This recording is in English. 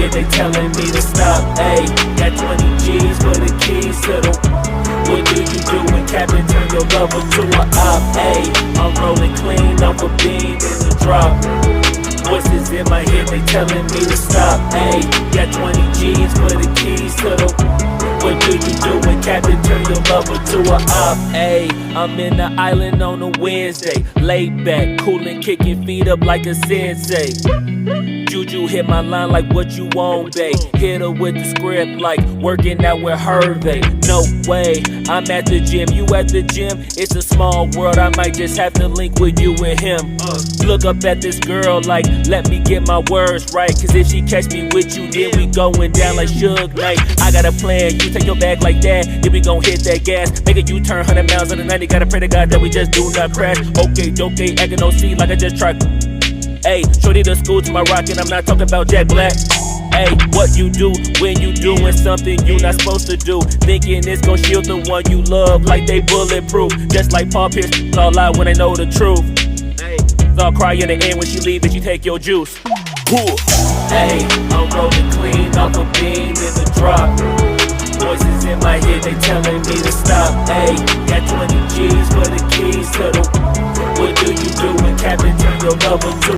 head, they telling me to stop. Ayy, got 20 G's for the keys to the. What do you do when Captain turn your lover to a op? Ayy, I'm rolling clean off a beam in the drop. Voices in my head, they telling me to stop. Ayy, got 20 G's for the keys to the. What do you do when Captain turn your lover to a op? Ayy, I'm in the island on a Wednesday, laid back, coolin', kicking feet up like a sensei. Juju hit my line like what you want, babe. Hit her with the script like working out with Hervey. No way, I'm at the gym, you at the gym. It's a small world, I might just have to link with you and him. Look up at this girl like, let me get my words right. Cause if she catch me with you, then we going down like Suge Knight. I got a plan, you take your bag like that, then we gon' hit that gas. Make a U-turn 100 miles on the 90, gotta pray to God that we just do not crash. Okay, acting no C like I just tried. Ayy, shorty the school to my rock and I'm not talking about Jack Black. Ayy, what you do when you doing something you not supposed to do? Thinking it's gon' shield the one you love like they bulletproof. Just like Paul Pierce, it's all lie when they know the truth. Ayy, all cry in the end when she leave and she take your juice. Ayy, I'm rolling clean off a beam in the drop. Voices in my head, they telling me to stop. Ayy, got 20 G's for the keys to the. What do you do when Captain turn your lover to